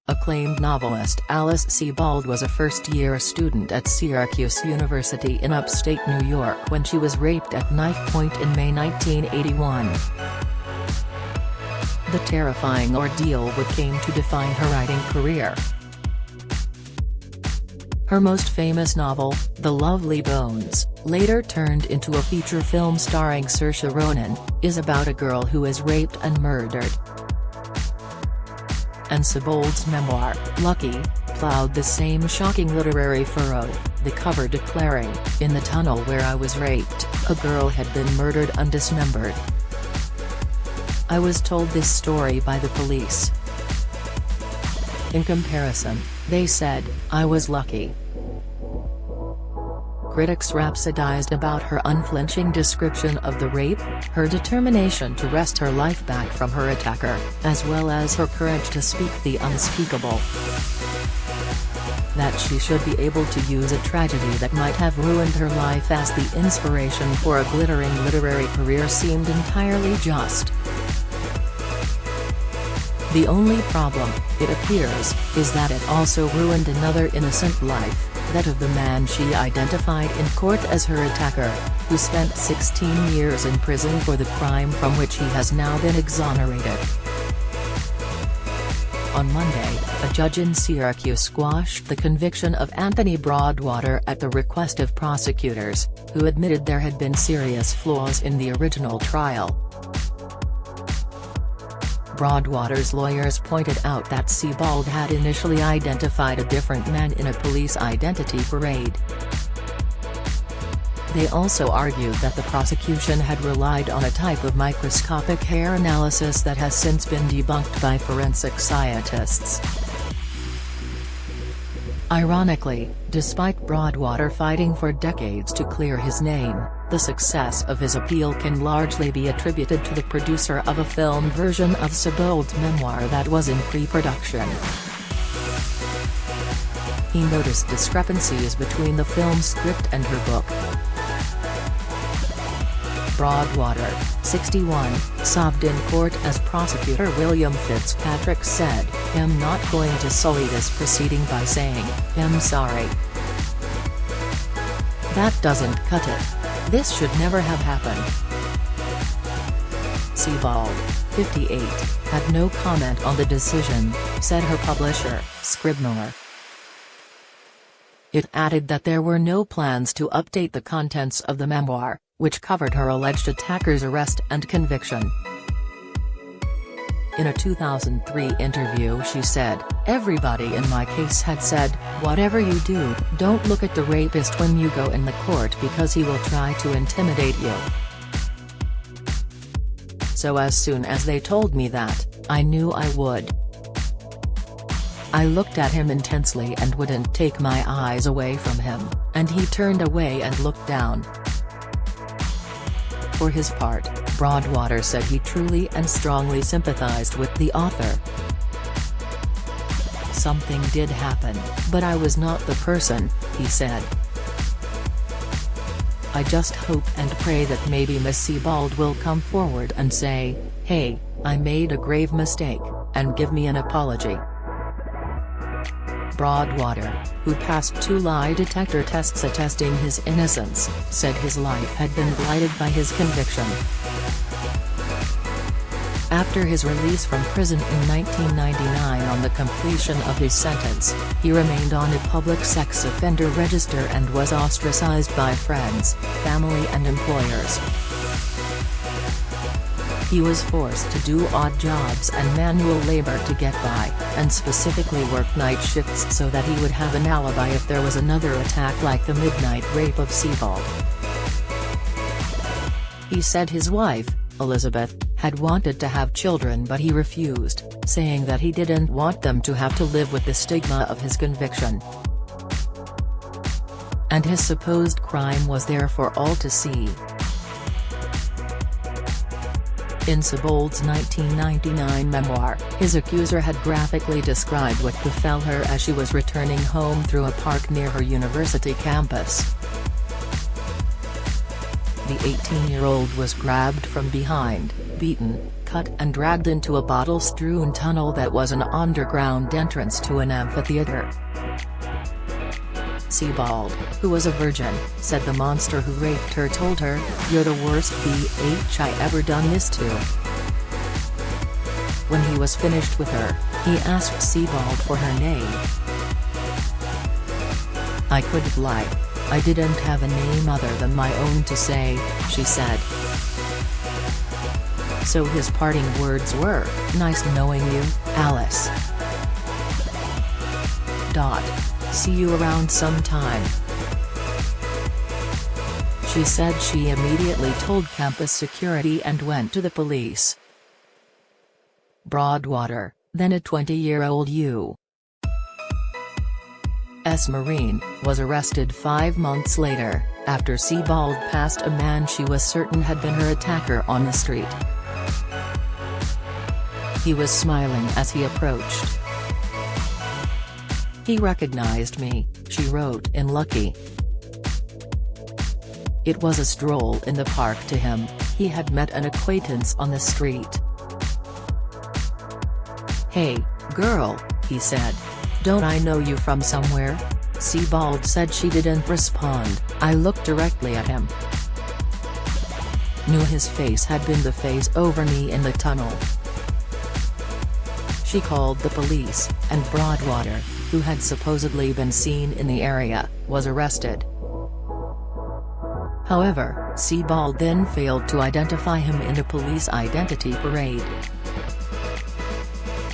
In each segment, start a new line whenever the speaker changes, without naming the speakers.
Acclaimed novelist Alice Sebold was a first-year student at Syracuse University in upstate New York when she was raped at knife point in May 1981. The terrifying ordeal would came to define her writing career. Her most famous novel, The Lovely Bones, later turned into a feature film starring Saoirse Ronan, is about a girl who is raped and murdered. And Sebold's memoir, Lucky, plowed the same shocking literary furrow, the cover declaring, "In the tunnel where I was raped, a girl had been murdered and dismembered. I was told this story by the police. In comparison, they said, I was lucky." Critics rhapsodized about her unflinching description of the rape, her determination to wrest her life back from her attacker, as well as her courage to speak the unspeakable. That she should be able to use a tragedy that might have ruined her life as the inspiration for a glittering literary career seemed entirely just. The only problem, it appears, is that it also ruined another innocent life, that of the man she identified in court as her attacker, who spent 16 years in prison for the crime from which he has now been exonerated. On Monday, a judge in Syracuse squashed the conviction of Anthony Broadwater at the request of prosecutors, who admitted there had been serious flaws in the original trial. Broadwater's lawyers pointed out that Sebold had initially identified a different man in a police identity parade. They also argued that the prosecution had relied on a type of microscopic hair analysis that has since been debunked by forensic scientists. Ironically, despite Broadwater fighting for decades to clear his name, the success of his appeal can largely be attributed to the producer of a film version of Sebold's memoir that was in pre-production. He noticed discrepancies between the film script and her book. Broadwater, 61, sobbed in court as prosecutor William Fitzpatrick said, "I'm not going to sully this proceeding by saying, I'm sorry. That doesn't cut it. This should never have happened." Sebold, 58, had no comment on the decision, said her publisher, Scribner. It added that there were no plans to update the contents of the memoir, which covered her alleged attacker's arrest and conviction. In a 2003 interview she said, "Everybody in my case had said, whatever you do, don't look at the rapist when you go in the court because he will try to intimidate you. So as soon as they told me that, I knew I would. I looked at him intensely and wouldn't take my eyes away from him, and he turned away and looked down." For his part, Broadwater said he truly and strongly sympathized with the author. "Something did happen, but I was not the person," he said. "I just hope and pray that maybe Miss Sebold will come forward and say, hey, I made a grave mistake, and give me an apology." Broadwater, who passed 2 lie detector tests attesting his innocence, said his life had been blighted by his conviction. After his release from prison in 1999 on the completion of his sentence, he remained on a public sex offender register and was ostracized by friends, family and employers. He was forced to do odd jobs and manual labor to get by, and specifically work night shifts so that he would have an alibi if there was another attack like the midnight rape of Sebold. He said his wife, Elizabeth, had wanted to have children but he refused, saying that he didn't want them to have to live with the stigma of his conviction. And his supposed crime was there for all to see. In Sebold's 1999 memoir, his accuser had graphically described what befell her as she was returning home through a park near her university campus. The 18-year-old was grabbed from behind, beaten, cut and dragged into a bottle-strewn tunnel that was an underground entrance to an amphitheater. Sebold, who was a virgin, said the monster who raped her told her, "You're the worst bitch I ever done this to." When he was finished with her, he asked Sebold for her name. "I couldn't lie. I didn't have a name other than my own to say," she said. So his parting words were, "Nice knowing you, Alice. See you around sometime." She said she immediately told campus security and went to the police. Broadwater, then a 20-year-old U.S. Marine, was arrested 5 months later, after Sebold passed a man she was certain had been her attacker on the street. He was smiling as he approached. "He recognized me," she wrote in Lucky. It was a stroll in the park to him, he had met an acquaintance on the street. "Hey, girl," he said. "Don't I know you from somewhere?" Sebold said she didn't respond. "I looked directly at him. Knew his face had been the face over me in the tunnel." She called the police, and Broadwater, who had supposedly been seen in the area, was arrested. However, Sebold then failed to identify him in the police identity parade.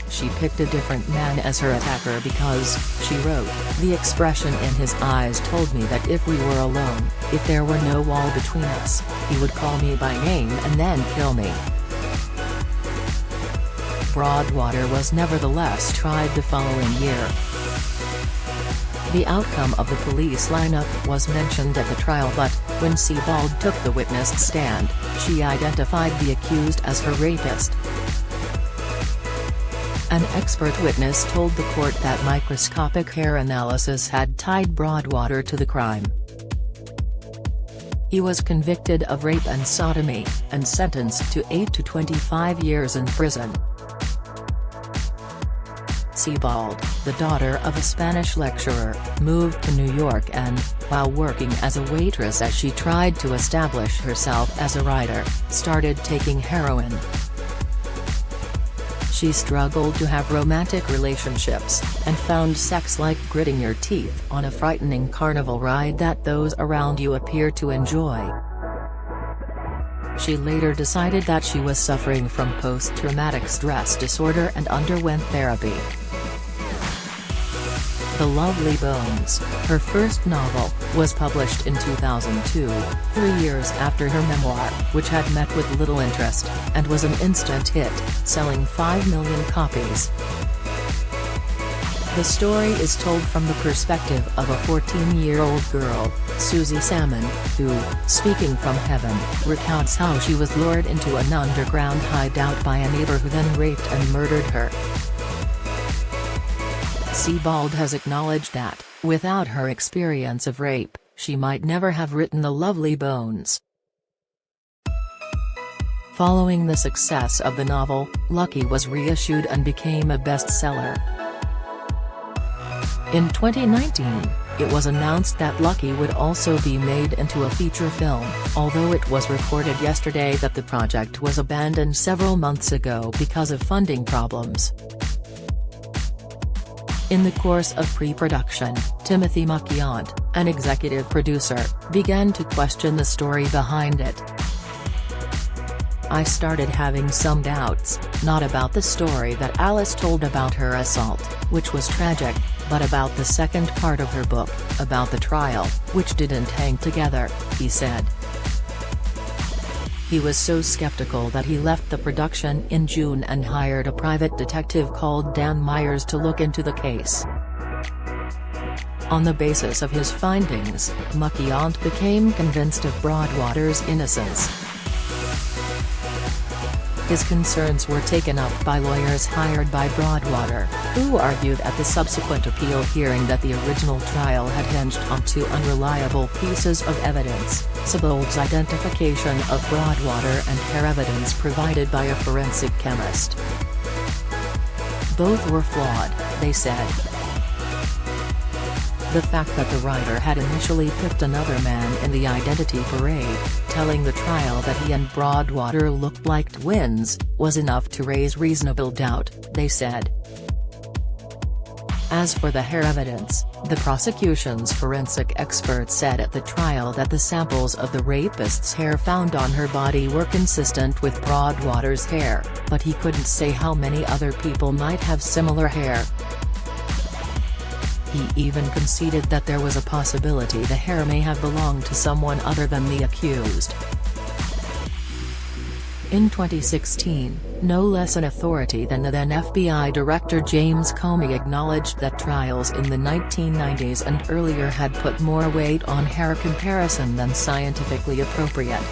She picked a different man as her attacker because, she wrote, "The expression in his eyes told me that if we were alone, if there were no wall between us, he would call me by name and then kill me." Broadwater was nevertheless tried the following year. The outcome of the police lineup was mentioned at the trial, but, when Sebold took the witness stand, she identified the accused as her rapist. An expert witness told the court that microscopic hair analysis had tied Broadwater to the crime. He was convicted of rape and sodomy, and sentenced to 8 to 25 years in prison. Sebold, the daughter of a Spanish lecturer, moved to New York and, while working as a waitress as she tried to establish herself as a writer, started taking heroin. She struggled to have romantic relationships, and found sex like gritting your teeth on a frightening carnival ride that those around you appear to enjoy. She later decided that she was suffering from post-traumatic stress disorder and underwent therapy. The Lovely Bones, her first novel, was published in 2002, 3 years after her memoir, which had met with little interest, and was an instant hit, selling 5 million copies. The story is told from the perspective of a 14-year-old girl, Susie Salmon, who, speaking from heaven, recounts how she was lured into an underground hideout by a neighbor who then raped and murdered her. Sebold has acknowledged that, without her experience of rape, she might never have written The Lovely Bones. Following the success of the novel, Lucky was reissued and became a bestseller. In 2019, it was announced that Lucky would also be made into a feature film, although it was reported yesterday that the project was abandoned several months ago because of funding problems. In the course of pre-production, Timothy Muckiant, an executive producer, began to question the story behind it. "I started having some doubts, not about the story that Alice told about her assault, which was tragic, but about the second part of her book, about the trial, which didn't hang together," he said. He was so skeptical that he left the production in June and hired a private detective called Dan Myers to look into the case. On the basis of his findings, Muckiant became convinced of Broadwater's innocence. His concerns were taken up by lawyers hired by Broadwater, who argued at the subsequent appeal hearing that the original trial had hinged on two unreliable pieces of evidence: Sebold's identification of Broadwater and hair evidence provided by a forensic chemist. Both were flawed, they said. The fact that the writer had initially picked another man in the identity parade, telling the trial that he and Broadwater looked like twins, was enough to raise reasonable doubt, they said. As for the hair evidence, the prosecution's forensic expert said at the trial that the samples of the rapist's hair found on her body were consistent with Broadwater's hair, but he couldn't say how many other people might have similar hair. He even conceded that there was a possibility the hair may have belonged to someone other than the accused. In 2016, no less an authority than the then FBI Director James Comey acknowledged that trials in the 1990s and earlier had put more weight on hair comparison than scientifically appropriate.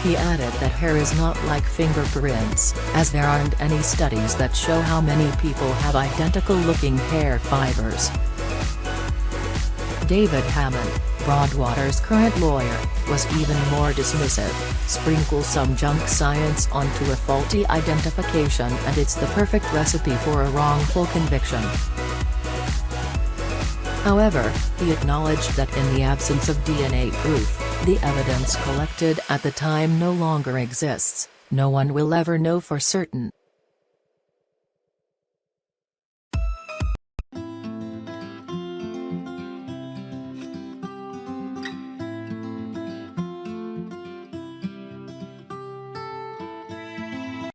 He added that hair is not like fingerprints, as there aren't any studies that show how many people have identical-looking hair fibers. David Hammond, Broadwater's current lawyer, was even more dismissive: "Sprinkle some junk science onto a faulty identification and it's the perfect recipe for a wrongful conviction." However, he acknowledged that in the absence of DNA proof, the evidence collected at the time no longer exists. No one will ever know for certain,